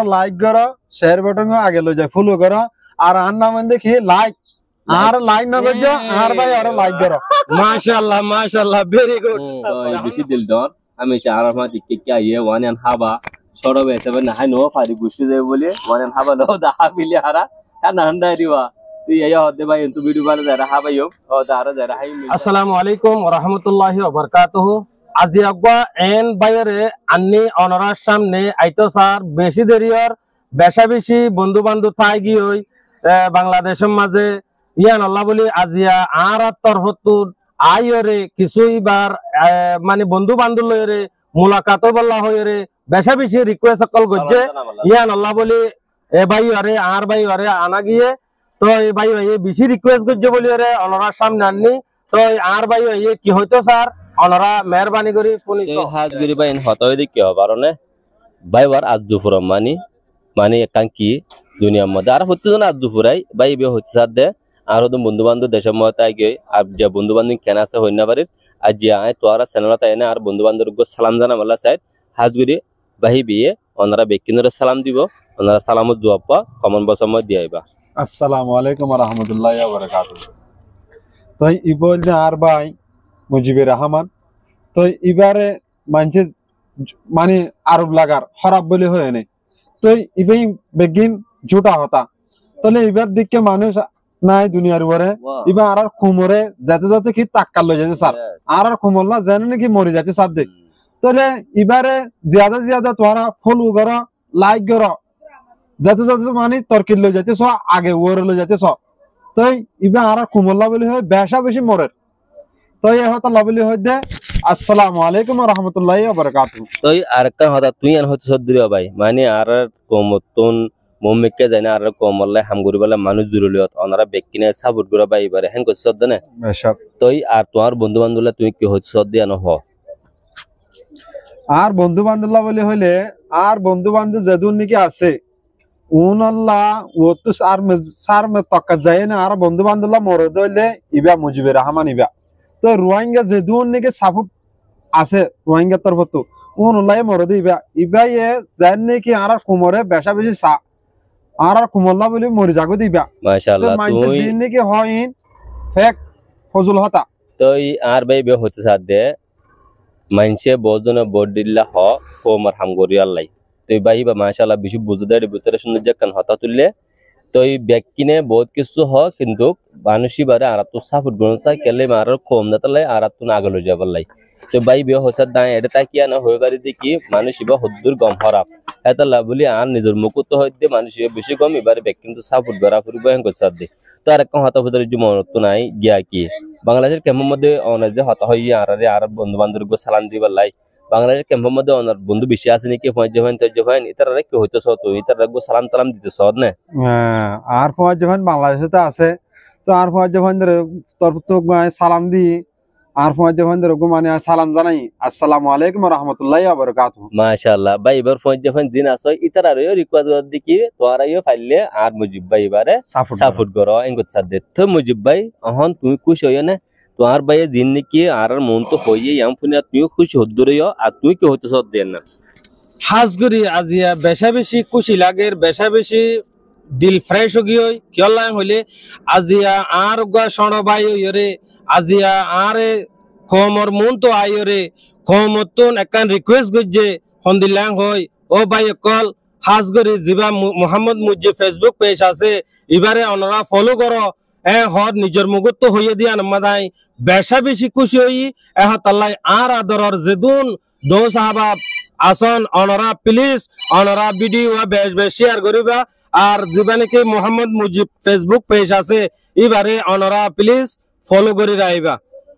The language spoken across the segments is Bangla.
লাইক করো শেয়ার বাটন আগে লই যায় ফলো করো আর আর নাম দেখি লাইক আর লাইক না করছো আর ভাই আর লাইক করো মাশাআল্লাহ ভেরি গুড তো বেশি দিল দর আমি আর মা দিকে কি আইয়ে ওয়ান এন্ড হাবা সরো বেসে না হাই নো ফারি গুষ্টি দেব বলে ওয়ান এন্ড হাবা নো দা হাবিলি হারা না হান্ডা দিবা তুই আইয়া হতে ভাই তো ভিডিও বানা যারা হাবাইও ও দারা যারা হাই আসসালামু আলাইকুম ওয়া রাহমাতুল্লাহি ওয়া বারাকাতুহু আজি আগবা এন বাইরে আন্নি অনরার সামনে আইতো স্যার বেশি দেরিয়র বেশা বেশি বন্ধু বান্ধব থাই গিয়ে বাংলাদেশের মাঝে ইয়ান আল্লাহ বলি আজিয়া আর তরফতুর আইরে কিছু এবার মানে বন্ধু বান্ধব লয়রে মুলাকাতও বলা হয়রে বেশা বেশি রিকোয়েস্ট কল গজ্জে ইয়ান আল্লাহ বলি এ ভাই আরে আর ভাই আরে আনা গিয়ে তো এই ভাই বেশি রিকোয়েস্ট গজ্জে বলি রে অনরার সামনে আননি তো আর ভাই কি হইতো স্যার অনরা মেহরবানি করি পুনি হাজগিরি বাইন হতই দি কি হবারনে বাইবার আজ দুপুর মানি একান কি দুনিয়ার মধ্যে আর হতে না আজ দুপুরাই বাই বে হচ্ছে সাথে আর তো বন্ধু বান্ধব দেশের মধ্যে আই গই আর যে বন্ধু বান্ধব কেন আছে হইনা পারে আজ যে আয় তোরা চ্যানেলত এনে আর বন্ধু বান্ধব সালাম জানা মাল্লা সাইড হাজগিরি বাহি বিয়ে ওনারা বেকিনরে সালাম দিব ওনারা সালামত জবাব পা কমন বসময় দিয়ে আইবা আসসালামু আলাইকুম ওয়া রাহমাতুল্লাহি ওয়া বারাকাতুহু তো ইবল যে আর ভাই মুজিবুর রহমান তো এবারে মানছে মানে আরব লাগার খারাপ বলে হয় নাই তো ইবাই বেগিন জোটা হতা তাহলে এবার দিকে মানুষ নাই দুনিয়ার উপরে এবার আর কুমরে যাতে যাতে কি টাক্কার লই যাচ্ছে স্যার আর কুমর না জানে নাকি মরে যাচ্ছে স্যার দেখ তাহলে এবারে জিয়াদা তোরা ফলো করো লাইক করো যাতে যাতে মানে তরকির লই যাচ্ছে সব আগে ওরে লই যাচ্ছে সব তো এবার আর কুমরলা বলে হয় বেশা বেশি মরে তো এই হতা লাভলি হইদে আসসালামু আলাইকুম ওয়া রাহমাতুল্লাহি ওয়া বারাকাতুহু তো আর কা হতা তুই আন হচ্ছে সদ্দির ভাই মানে আর কমতন মোমেকে জানা আর কমলে হামগুরি বলে মানুষ জুরুলিয়ত ওনারা বেকিনে সাপোর্ট করে ভাই এবারে হেন করছ সদ্দনে বেশক তুই আর তোমার বন্ধু বান্ধবলা তুই কি হচ্ছে সদ্দি আনো হ আর বন্ধু বান্ধবলা বলে হইলে আর বন্ধু বান্ধব যেদুন নাকি আছে উনাল্লাহ ও তো সার মে তক্কা যায় না আর বন্ধু বান্ধবলা মরে দইলে ইবা মুজিবুর রহমান ইবা তো রোহিঙ্গা যেদুন নাকি সাপোর্ট আছে রোহিঙ্গা তরফতো উনলাই মরে দিবা ইবা এ জান নাকি আর কুমরে বেশা বেশি সা আর কুমরলা বলে মরে যাগো দিবা মাশাআল্লাহ তুই জিন নাকি হইন ফেক ফজল হতা তুই আর ভাই বে হচ্ছে সাথে মানসে বজনে বডিল্লা হ কোমর হামগরি আল্লাহ তুই ভাই বা মাশাআল্লাহ বিশু বুঝদার ভিতরে সুন্দর জাকান হতা তুললে তুই বেকিনে বহুত কিছু হ কিন্তু মানুষই বারে আর তো সাপোর্ট গুণ চাই কেলে মার কম না তালে আর তো না গলো যাবলাই তো ভাই বে হচ্ছে দাই এটা তাই কি না হয়ে পারি দেখি মানুষ ইবা হদ্দুর গম হরাপ এটা লাভ বলি আর নিজের মুকুত হইতে মানুষ বেশি কম এবারে বেকিন তো সাপোর্ট করা ফুরবে হেন করছে দে তো আর একটা হতা ভিতরে যে মনত নাই গিয়া কি বাংলাদেশের ক্যাম্পের মধ্যে অনেক যে হতা হই আর বন্ধু বান্ধব সালাম দিবার লাই বাংলাদেশের ক্যাম্পের মধ্যে অনেক বন্ধু বেশি আছে নাকি পয়েন্ট ইতারা কি হইতেছ তো ইতারা সালাম তালাম দিতেছ না আর পয়েন্ট বাংলাদেশে তো আছে তো আর পয়েন্ট তোর তো সালাম দি আর পয়েন্ট মানে সালাম জানাই আসসালামু আলাইকুম ওয়া রাহমাতুল্লাহি ওয়া বারাকাতুহু মাশাআল্লাহ ভাই এবার পয়েন্ট জিন আছে ইতারারও রিকোয়েস্ট কর দেখি তোরাইও ফাইলে আর মুজিব ভাই এবারে সাপোর্ট করো এঙ্গত সাথে তো মুজিব ভাই অহন তুই খুশি হইও না তোমার ভাই জিন নাকি আর মন তো হইয়ে আমফুনি তুই খুশি হদ্দুরইও আর তুই কি হইতেছ দেন না হাজগরি আজিয়া বেশা বেশি খুশি লাগে বেশা বেশি দিল ফ্রেশ হগিয় কিয়লা হইলে আজিয়া আর গা সণ ভাই ইরে আজিয়া আরে কমর মন তো আইরে কমতন একান রিকোয়েস্ট গজ্জে হন্দিলাং হই ও ভাই কল হাজগরি জিবা মোহাম্মদ মুজি ফেসবুক পেজ আছে এবারে ওনারা ফলো করো হর নিজের মুগত তো হইয়ে দিয়া নামাদাই বেশা বেশি খুশি হই তাল্লাই আর আদরর যেদুন দো সাহাবা আসন ওনারা প্লিজ ওনারা ভিডিও বেশ বেশ শেয়ার করিবা আর জিবা নাকি মোহাম্মদ মুজিব ফেসবুক পেজ আছে এবারে ওনারা প্লিজ ফলো করে রাইবা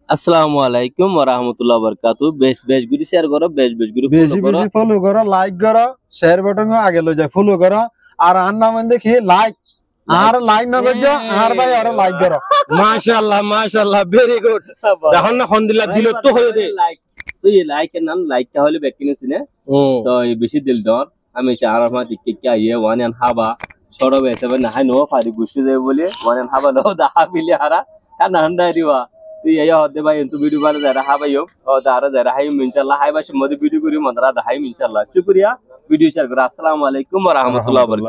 আসসালামু আলাইকুম ওয়া রাহমাতুল্লাহি ওয়া বারাকাতুহু বেশ গুরি শেয়ার করো বেশ গুরি বেশি ফলো করো লাইক করো শেয়ার বাটন আগে লই যায় ফলো করো আর আর নাম দেখি লাইক আর লাইক না করছো আর ভাই আর লাইক করো মাশাআল্লাহ ভেরি গুড দেখুন না আলহামদুলিল্লাহ দিল তো হয়ে দে তো এই লাইকের নাম লাইকটা হলে বেকিনেছি না তো বেশি দিল দর আমি আর মা দিকে কি আইয়ে ওয়ান এন্ড হাবা সরো বেসে না হাই নো ফারি গুষ্টি দেব বলে ওয়ান এন্ড হাবা নো দা হাবিলি হারা না হান্ডা দিবা তুই আইয়া হতে ভাই তো ভিডিও বানা যারা হাবাইও ও দারা যারা হাই ইনশাআল্লাহ হাই বাসে মধ্যে ভিডিও করি মন্দরা হাই ইনশাআল্লাহ শুকরিয়া ভিডিও শেয়ার করে। আসসালামু আলাইকুম ওয়া রাহমাতুল্লাহি ওয়া বারাকাতুহু।